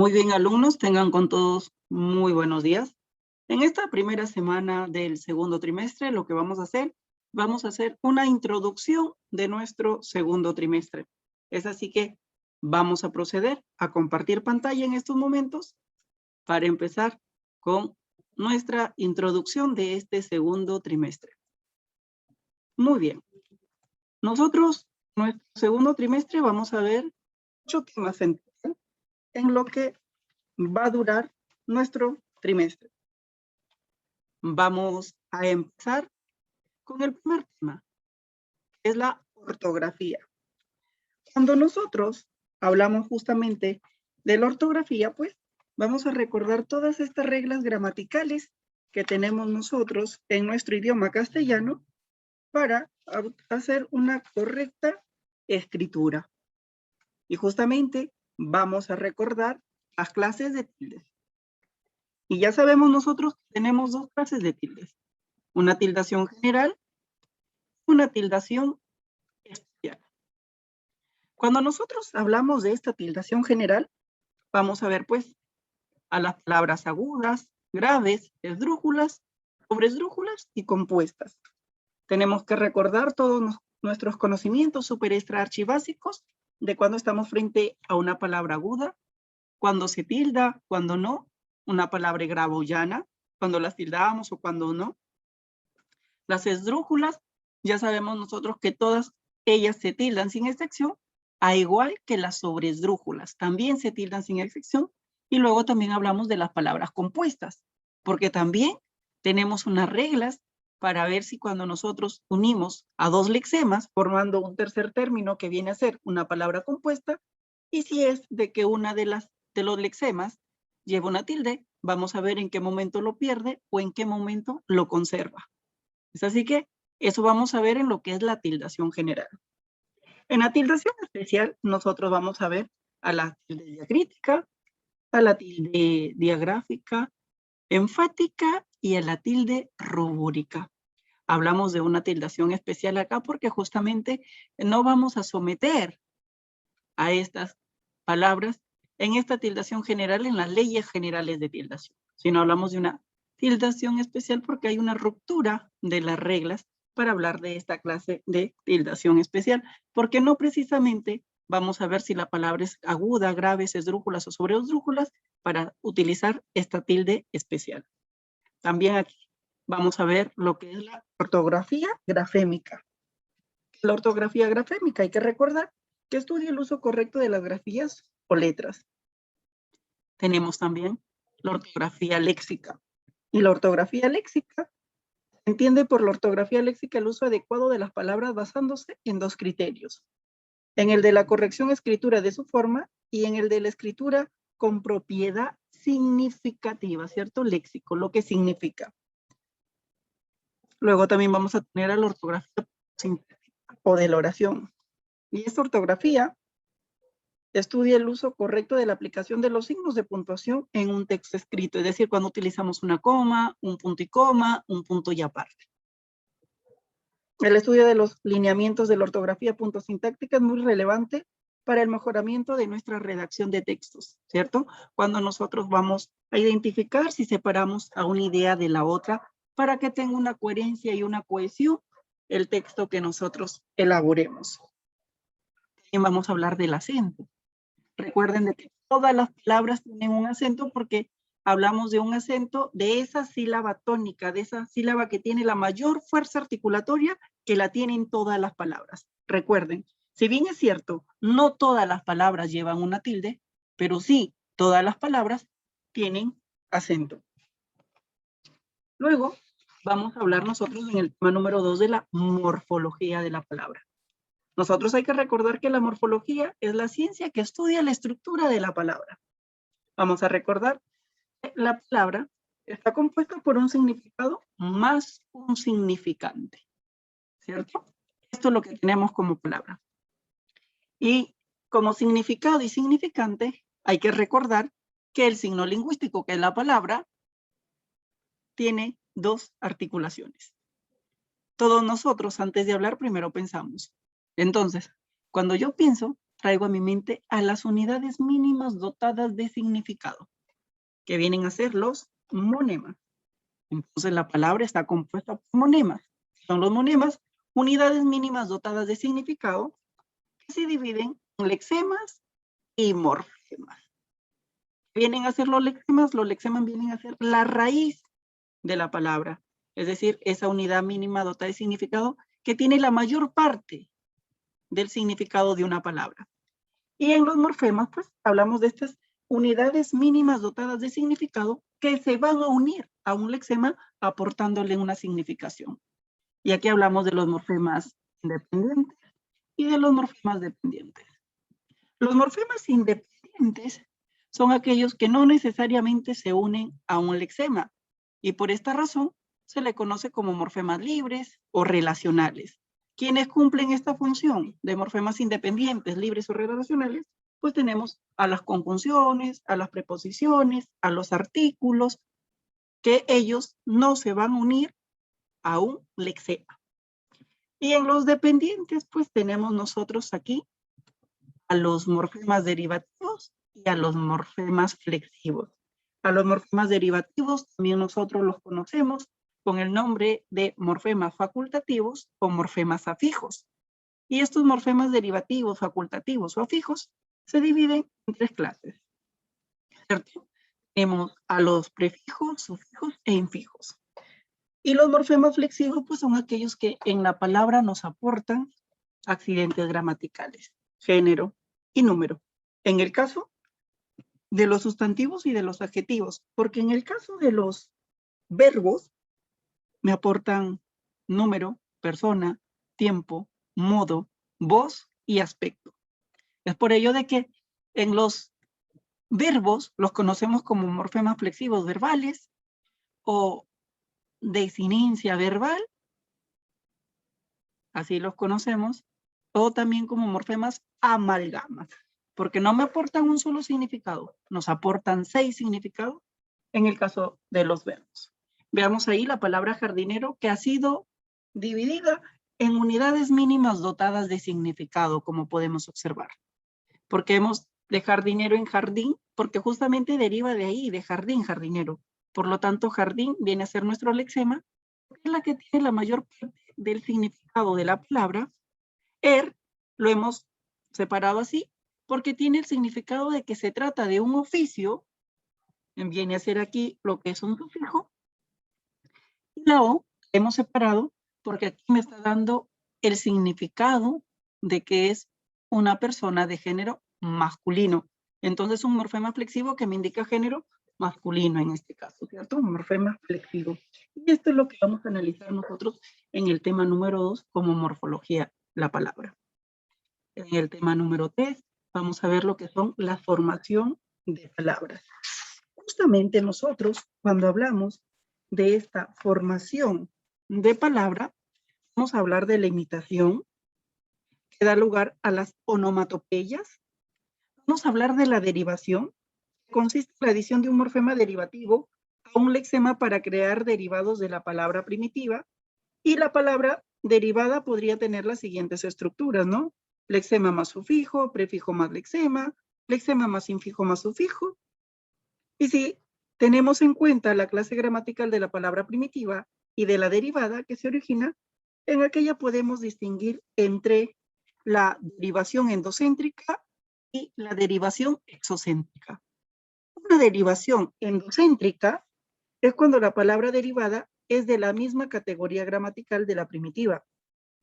Muy bien, alumnos, tengan con todos muy buenos días. En esta primera semana del segundo trimestre, lo que vamos a hacer una introducción de nuestro segundo trimestre. Es así que vamos a proceder a compartir pantalla en estos momentos para empezar con nuestra introducción de este segundo trimestre. Muy bien. Nosotros, nuestro segundo trimestre, vamos a ver 8 temas en lo que va a durar nuestro trimestre. Vamos a empezar con el primer tema, que es la ortografía. Cuando nosotros hablamos justamente de la ortografía, pues vamos a recordar todas estas reglas gramaticales que tenemos nosotros en nuestro idioma castellano para hacer una correcta escritura. Y justamente vamos a recordar las clases de tildes. Y ya sabemos nosotros que tenemos dos clases de tildes. Una tildación general, una tildación especial. Cuando nosotros hablamos de esta tildación general, vamos a ver pues a las palabras agudas, graves, esdrújulas, sobresdrújulas y compuestas. Tenemos que recordar todos nuestros conocimientos super extra archibásicos de cuando estamos frente a una palabra aguda, cuando se tilda, cuando no, una palabra grave o llana, cuando las tildamos o cuando no. Las esdrújulas, ya sabemos nosotros que todas ellas se tildan sin excepción, a igual que las sobresdrújulas, también se tildan sin excepción. Y luego también hablamos de las palabras compuestas, porque también tenemos unas reglas para ver si cuando nosotros unimos a dos lexemas, formando un tercer término que viene a ser una palabra compuesta, y si es de que una de los lexemas lleva una tilde, vamos a ver en qué momento lo pierde o en qué momento lo conserva. Es así que eso vamos a ver en lo que es la tildación general. En la tildación especial, nosotros vamos a ver a la tilde diacrítica, a la tilde diagráfica, enfática y a la tilde rubórica. Hablamos de una tildación especial acá porque justamente no vamos a someter a estas palabras en esta tildación general en las leyes generales de tildación, sino hablamos de una tildación especial porque hay una ruptura de las reglas para hablar de esta clase de tildación especial, porque no precisamente vamos a ver si la palabra es aguda, graves, esdrújulas o sobresdrújulas para utilizar esta tilde especial. También aquí vamos a ver lo que es la ortografía grafémica. La ortografía grafémica, hay que recordar que estudia el uso correcto de las grafías o letras. Tenemos también la ortografía léxica. Y la ortografía léxica se entiende por la ortografía léxica el uso adecuado de las palabras basándose en dos criterios. En el de la corrección escritura de su forma y en el de la escritura con propiedad significativa, ¿cierto? Léxico, lo que significa. Luego también vamos a tener a la ortografía sintáctica o de la oración. Y esta ortografía estudia el uso correcto de la aplicación de los signos de puntuación en un texto escrito, es decir, cuando utilizamos una coma, un punto y coma, un punto y aparte. El estudio de los lineamientos de la ortografía puntosintáctica es muy relevante para el mejoramiento de nuestra redacción de textos, ¿cierto? Cuando nosotros vamos a identificar si separamos a una idea de la otra para que tenga una coherencia y una cohesión el texto que nosotros elaboremos. También vamos a hablar del acento. Recuerden de que todas las palabras tienen un acento porque hablamos de un acento de esa sílaba tónica, de esa sílaba que tiene la mayor fuerza articulatoria que la tienen todas las palabras. Recuerden, si bien es cierto, no todas las palabras llevan una tilde, pero sí todas las palabras tienen acento. Luego vamos a hablar nosotros en el tema número 2 de la morfología de la palabra. Nosotros hay que recordar que la morfología es la ciencia que estudia la estructura de la palabra. Vamos a recordar que la palabra está compuesta por un significado más un significante, ¿cierto? Esto es lo que tenemos como palabra. Y como significado y significante, hay que recordar que el signo lingüístico, que es la palabra, tiene dos articulaciones. Todos nosotros, antes de hablar, primero pensamos. Entonces, cuando yo pienso, traigo a mi mente a las unidades mínimas dotadas de significado, que vienen a ser los monemas. Entonces la palabra está compuesta por monemas. Son los monemas, unidades mínimas dotadas de significado, que se dividen en lexemas y morfemas. Vienen a ser los lexemas vienen a ser la raíz de la palabra, es decir, esa unidad mínima dotada de significado que tiene la mayor parte del significado de una palabra. Y en los morfemas, pues, hablamos de estas unidades mínimas dotadas de significado que se van a unir a un lexema aportándole una significación. Y aquí hablamos de los morfemas independientes y de los morfemas dependientes. Los morfemas independientes son aquellos que no necesariamente se unen a un lexema, y por esta razón se le conoce como morfemas libres o relacionales. ¿Quiénes cumplen esta función de morfemas independientes, libres o relacionales? Pues tenemos a las conjunciones, a las preposiciones, a los artículos, que ellos no se van a unir a un lexema. Y en los dependientes, pues tenemos nosotros aquí a los morfemas derivativos y a los morfemas flexivos. A los morfemas derivativos también nosotros los conocemos con el nombre de morfemas facultativos o morfemas afijos. Y estos morfemas derivativos, facultativos o afijos se dividen en tres clases, ¿cierto? Tenemos a los prefijos, sufijos e infijos. Y los morfemas flexivos pues son aquellos que en la palabra nos aportan accidentes gramaticales, género y número. En el caso de los sustantivos y de los adjetivos, porque en el caso de los verbos me aportan número, persona, tiempo, modo, voz y aspecto. Es por ello de que en los verbos los conocemos como morfemas flexivos verbales o desinencia verbal, así los conocemos, o también como morfemas amalgamas, porque no me aportan un solo significado, nos aportan 6 significados en el caso de los verbos. Veamos ahí la palabra jardinero, que ha sido dividida en unidades mínimas dotadas de significado, como podemos observar. Porque hemos de jardinero en jardín, porque justamente deriva de ahí, de jardín, jardinero. Por lo tanto, jardín viene a ser nuestro lexema, porque es la que tiene la mayor parte del significado de la palabra. Lo hemos separado así, porque tiene el significado de que se trata de un oficio, viene a ser aquí lo que es un sufijo, y la O hemos separado porque aquí me está dando el significado de que es una persona de género masculino. Entonces un morfema flexivo que me indica género masculino en este caso, ¿cierto? Un morfema flexivo. Y esto es lo que vamos a analizar nosotros en el tema número 2 como morfología, la palabra. En el tema número 3 vamos a ver lo que son la formación de palabras. Justamente nosotros, cuando hablamos de esta formación de palabra, vamos a hablar de la imitación, que da lugar a las onomatopeyas. Vamos a hablar de la derivación, que consiste en la adición de un morfema derivativo a un lexema para crear derivados de la palabra primitiva. Y la palabra derivada podría tener las siguientes estructuras, ¿no? Lexema más sufijo, prefijo más lexema más infijo más sufijo. Y si tenemos en cuenta la clase gramatical de la palabra primitiva y de la derivada que se origina, en aquella podemos distinguir entre la derivación endocéntrica y la derivación exocéntrica. Una derivación endocéntrica es cuando la palabra derivada es de la misma categoría gramatical de la primitiva.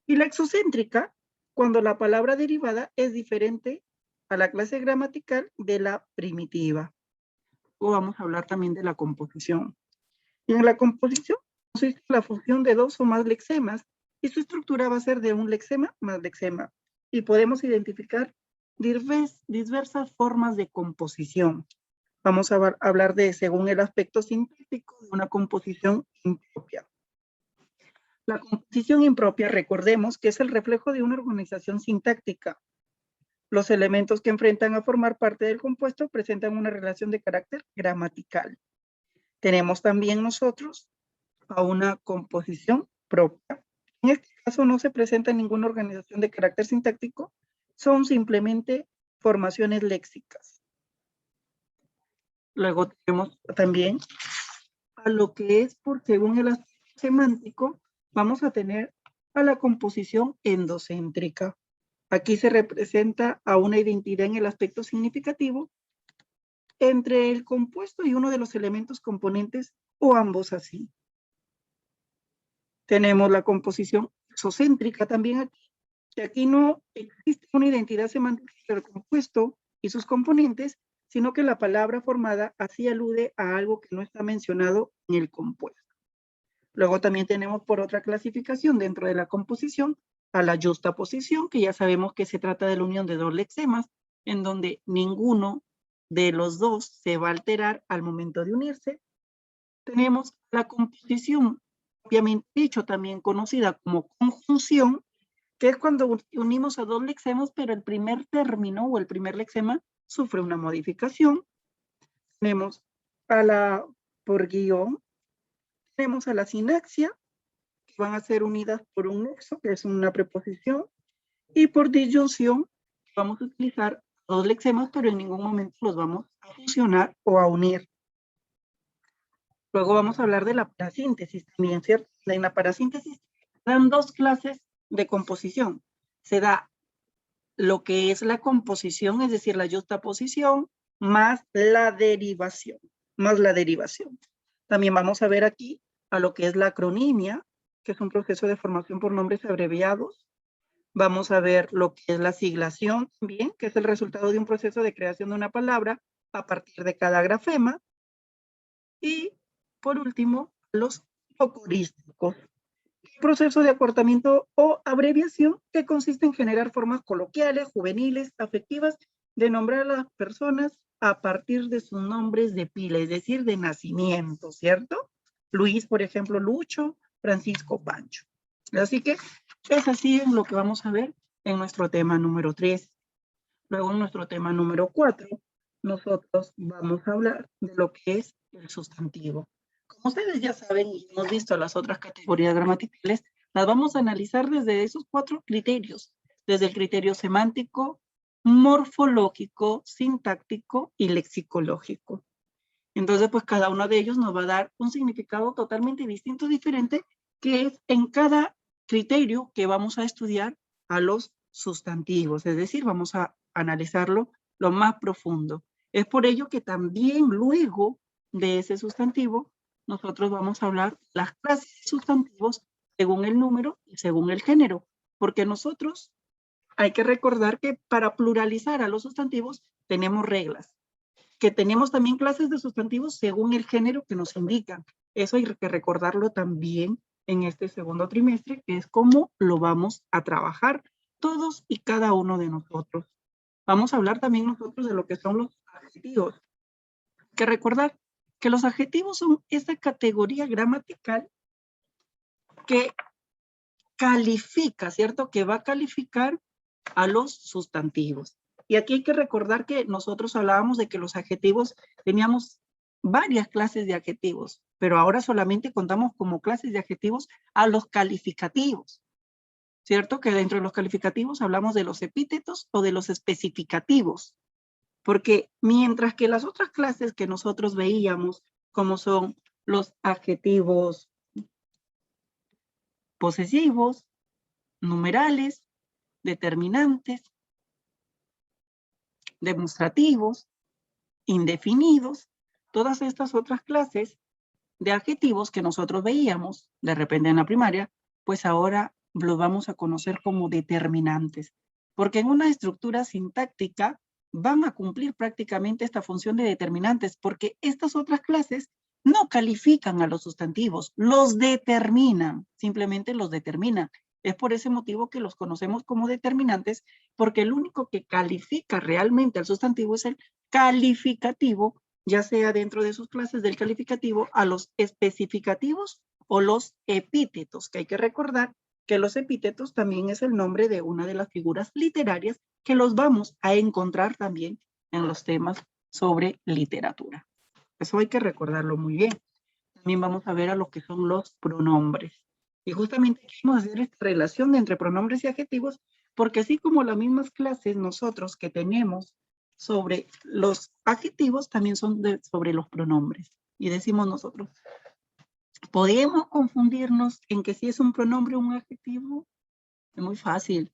Y la exocéntrica, cuando la palabra derivada es diferente a la clase gramatical de la primitiva. O vamos a hablar también de la composición. Y en la composición consiste la fusión de dos o más lexemas y su estructura va a ser de un lexema más lexema. Y podemos identificar diversas formas de composición. Vamos a hablar de, según el aspecto sintáctico, de una composición impropia. La composición impropia, recordemos que es el reflejo de una organización sintáctica. Los elementos que enfrentan a formar parte del compuesto presentan una relación de carácter gramatical. Tenemos también nosotros a una composición propia. En este caso no se presenta ninguna organización de carácter sintáctico, son simplemente formaciones léxicas. Luego tenemos también a lo que es por según el aspecto semántico, vamos a tener a la composición endocéntrica. Aquí se representa a una identidad en el aspecto significativo entre el compuesto y uno de los elementos componentes o ambos así. Tenemos la composición exocéntrica también aquí, que aquí no existe una identidad semántica entre el compuesto y sus componentes, sino que la palabra formada así alude a algo que no está mencionado en el compuesto. Luego también tenemos por otra clasificación dentro de la composición a la yuxtaposición, que ya sabemos que se trata de la unión de dos lexemas, en donde ninguno de los dos se va a alterar al momento de unirse. Tenemos la composición, obviamente dicho, también conocida como conjunción, que es cuando unimos a dos lexemas, pero el primer término o el primer lexema sufre una modificación. Tenemos a la por guión, tenemos a la sinaxia, que van a ser unidas por un nexo, que es una preposición, y por disyunción vamos a utilizar dos lexemas, pero en ningún momento los vamos a fusionar o a unir. Luego vamos a hablar de la parasíntesis también, ¿cierto? En la parasíntesis dan dos clases de composición. Se da lo que es la composición, es decir, la yuxtaposición, más la derivación, También vamos a ver aquí a lo que es la acronimia, que es un proceso de formación por nombres abreviados. Vamos a ver lo que es la siglación también, que es el resultado de un proceso de creación de una palabra a partir de cada grafema. Y, por último, los hipocorísticos, proceso de acortamiento o abreviación que consiste en generar formas coloquiales, juveniles, afectivas, de nombrar a las personas a partir de sus nombres de pila, es decir, de nacimiento, ¿cierto? Luis, por ejemplo, Lucho, Francisco, Pancho. Así que es así en lo que vamos a ver en nuestro tema número 3. Luego en nuestro tema número 4, nosotros vamos a hablar de lo que es el sustantivo. Como ustedes ya saben y hemos visto las otras categorías gramaticales, las vamos a analizar desde esos 4 criterios, desde el criterio semántico, morfológico, sintáctico y lexicológico. Entonces, pues cada uno de ellos nos va a dar un significado totalmente distinto, diferente, que es en cada criterio que vamos a estudiar a los sustantivos, es decir, vamos a analizarlo lo más profundo. Es por ello que también luego de ese sustantivo, nosotros vamos a hablar las clases de sustantivos según el número y según el género, porque nosotros hay que recordar que para pluralizar a los sustantivos tenemos reglas, que tenemos también clases de sustantivos según el género que nos indican. Eso hay que recordarlo también en este segundo trimestre, que es cómo lo vamos a trabajar todos y cada uno de nosotros. Vamos a hablar también nosotros de lo que son los adjetivos. Hay que recordar que los adjetivos son esa categoría gramatical que califica, ¿cierto? Que va a calificar a los sustantivos. Y aquí hay que recordar que nosotros hablábamos de que los adjetivos, teníamos varias clases de adjetivos, pero ahora solamente contamos como clases de adjetivos a los calificativos, ¿cierto? Que dentro de los calificativos hablamos de los epítetos o de los especificativos, porque mientras que las otras clases que nosotros veíamos, como son los adjetivos posesivos, numerales, determinantes, demostrativos, indefinidos, todas estas otras clases de adjetivos que nosotros veíamos de repente en la primaria, pues ahora los vamos a conocer como determinantes, porque en una estructura sintáctica van a cumplir prácticamente esta función de determinantes, porque estas otras clases no califican a los sustantivos, los determinan, simplemente los determinan. Es por ese motivo que los conocemos como determinantes, porque el único que califica realmente al sustantivo es el calificativo, ya sea dentro de sus clases del calificativo, a los especificativos o los epítetos, que hay que recordar que los epítetos también es el nombre de una de las figuras literarias que los vamos a encontrar también en los temas sobre literatura. Eso hay que recordarlo muy bien. También vamos a ver a lo que son los pronombres. Y justamente queremos hacer esta relación entre pronombres y adjetivos Porque así como las mismas clases nosotros que tenemos sobre los adjetivos, también son sobre los pronombres. Y decimos nosotros, ¿podemos confundirnos en que si es un pronombre o un adjetivo? Es muy fácil.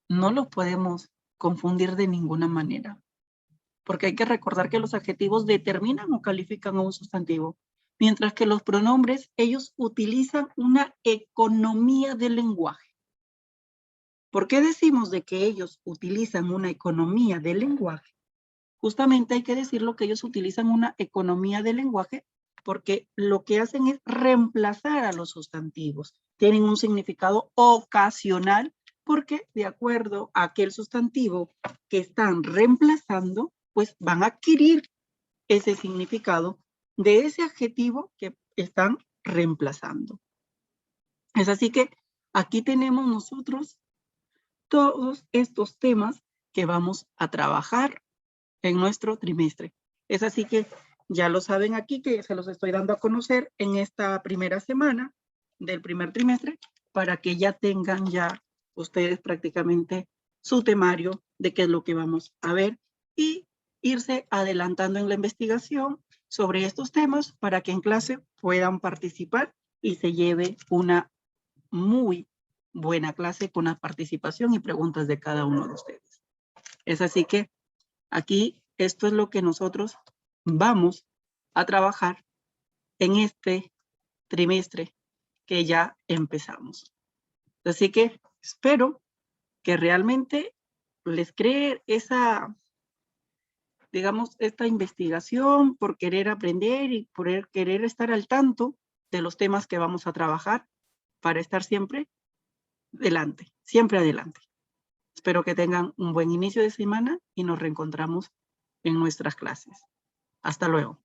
No los podemos confundir de ninguna manera. Porque hay que recordar que los adjetivos determinan o califican a un sustantivo, mientras que los pronombres, ellos utilizan una economía del lenguaje. ¿Por qué decimos de que ellos utilizan una economía del lenguaje? Justamente hay que decirlo que ellos utilizan una economía del lenguaje porque lo que hacen es reemplazar a los sustantivos. Tienen un significado ocasional porque de acuerdo a aquel sustantivo que están reemplazando, pues van a adquirir ese significado de ese adjetivo que están reemplazando. Es así que aquí tenemos nosotros todos estos temas que vamos a trabajar en nuestro trimestre. Es así que ya lo saben aquí que se los estoy dando a conocer en esta primera semana del primer trimestre para que ya tengan ya ustedes prácticamente su temario de qué es lo que vamos a ver y irse adelantando en la investigación sobre estos temas para que en clase puedan participar y se lleve una muy buena clase con la participación y preguntas de cada uno de ustedes. Es así que aquí esto es lo que nosotros vamos a trabajar en este trimestre que ya empezamos. Así que espero que realmente les cree esa, digamos, esta investigación por querer aprender y por querer estar al tanto de los temas que vamos a trabajar para estar siempre adelante, siempre adelante. Espero que tengan un buen inicio de semana y nos reencontramos en nuestras clases. Hasta luego.